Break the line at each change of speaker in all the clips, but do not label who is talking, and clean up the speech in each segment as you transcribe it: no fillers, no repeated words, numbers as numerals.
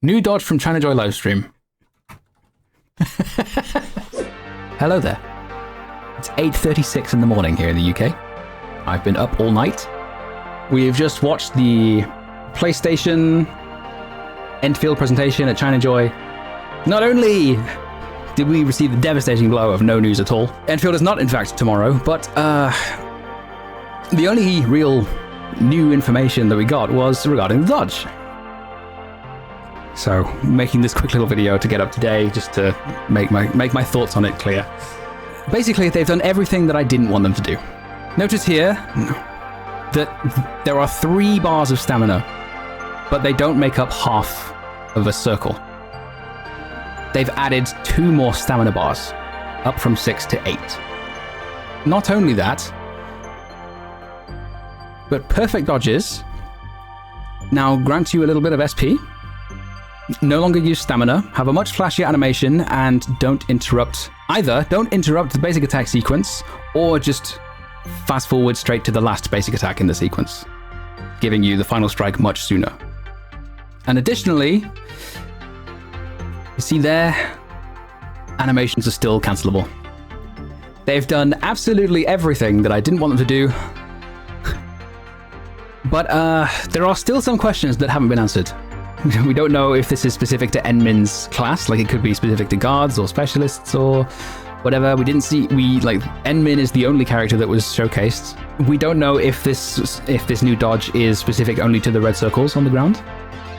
New dodge from China Joy livestream. Hello there. It's 8:36 in the morning here in the UK. I've been up all night. We've just watched the PlayStation Endfield presentation at China Joy. Not only did we receive the devastating blow of no news at all, Endfield is not in fact tomorrow, but the only real new information that we got was regarding the dodge. So, making this quick little video to get up to date, just to make my thoughts on it clear. Basically, they've done everything that I didn't want them to do. Notice here that there are 3 bars of stamina, but they don't make up half of a circle. They've added 2 more stamina bars, up from 6 to 8. Not only that, but perfect dodges now grant you a little bit of SP, no longer use stamina, have a much flashier animation, and don't interrupt the basic attack sequence, or just fast forward straight to the last basic attack in the sequence, giving you the final strike much sooner. And additionally, you see there, animations are still cancelable. They've done absolutely everything that I didn't want them to do, but there are still some questions that haven't been answered. We don't know if this is specific to Enmin's class, like it could be specific to guards or specialists or whatever. Enmin is the only character that was showcased. We don't know if this new dodge is specific only to the red circles on the ground.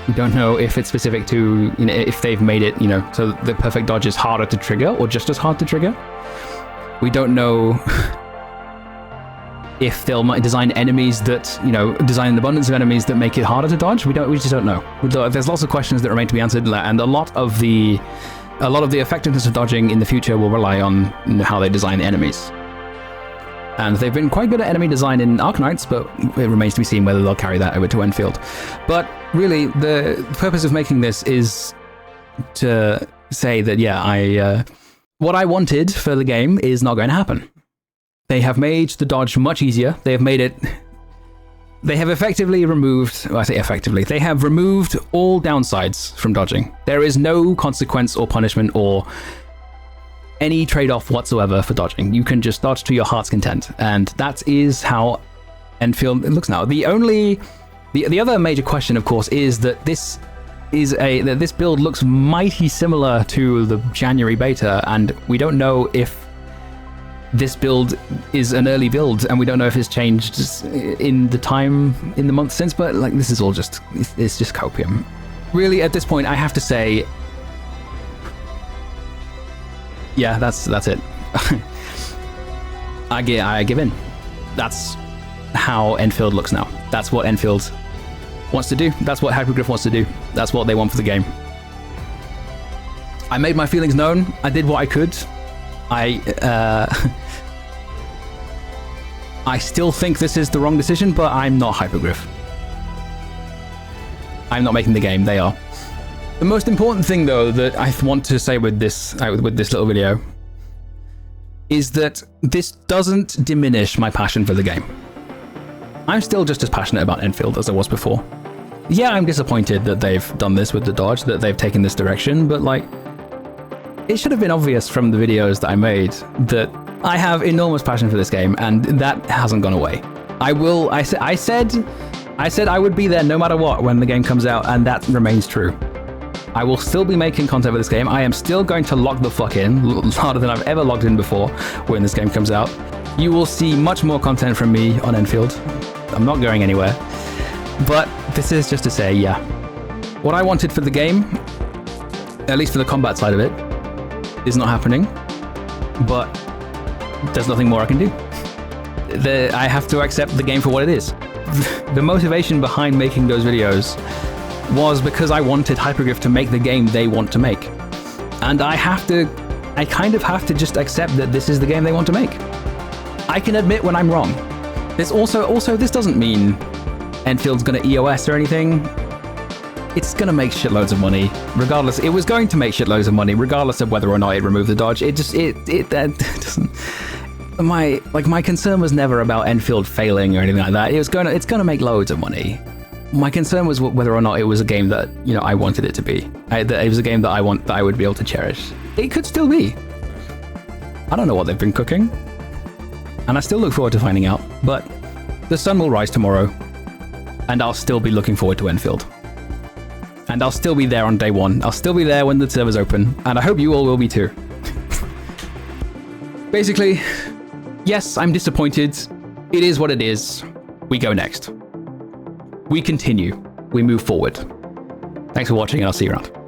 We don't know if it's specific to, if they've made it, so the perfect dodge is harder to trigger or just as hard to trigger. We don't know if they'll design enemies that, design an abundance of enemies that make it harder to dodge. We just don't know. There's lots of questions that remain to be answered, and a lot of the effectiveness of dodging in the future will rely on how they design the enemies. And they've been quite good at enemy design in Arknights, but it remains to be seen whether they'll carry that over to Endfield. But really, the purpose of making this is to say that, what I wanted for the game is not going to happen. They have made the dodge much easier. They have effectively removed, they have removed all downsides from dodging. There is no consequence or punishment or any trade-off whatsoever for dodging. You can just dodge to your heart's content. And that is how Endfield looks now. The other major question, of course, is that this build looks mighty similar to the January beta, and we don't know if this build is an early build, and we don't know if it's changed in the month since, but this is all it's just copium. Really, at this point, I have to say, yeah, that's it. I give in. That's how Endfield looks now. That's what Endfield wants to do. That's what Hypergriff wants to do. That's what they want for the game. I made my feelings known. I did what I could. I still think this is the wrong decision, but I'm not Hypergriff. I'm not making the game, they are. The most important thing, though, that I want to say with this little video is that this doesn't diminish my passion for the game. I'm still just as passionate about Endfield as I was before. Yeah, I'm disappointed that they've done this with the dodge, that they've taken this direction, but it should have been obvious from the videos that I made that I have enormous passion for this game, and that hasn't gone away. I said I would be there no matter what when the game comes out, and that remains true. I will still be making content for this game. I am still going to log the fuck in, harder than I've ever logged in before when this game comes out. You will see much more content from me on Endfield. I'm not going anywhere. But this is just to say, yeah. What I wanted for the game, at least for the combat side of it, is not happening, but there's nothing more I can do. I have to accept the game for what it is. The motivation behind making those videos was because I wanted Hypergriff to make the game they want to make. And I kind of have to just accept that this is the game they want to make. I can admit when I'm wrong. This doesn't mean Endfield's gonna EOS or anything. It's gonna make shitloads of money, regardless. It was going to make shitloads of money, regardless of whether or not it removed the dodge. It doesn't. My concern was never about Endfield failing or anything like that. It's gonna make loads of money. My concern was whether or not it was a game that, you know, I wanted it to be. That it was a game that I would be able to cherish. It could still be. I don't know what they've been cooking, and I still look forward to finding out. But the sun will rise tomorrow, and I'll still be looking forward to Endfield. And I'll still be there on day one. I'll still be there when the servers open, and I hope you all will be too. Basically, yes, I'm disappointed. It is what it is. We go next. We continue. We move forward. Thanks for watching, and I'll see you around.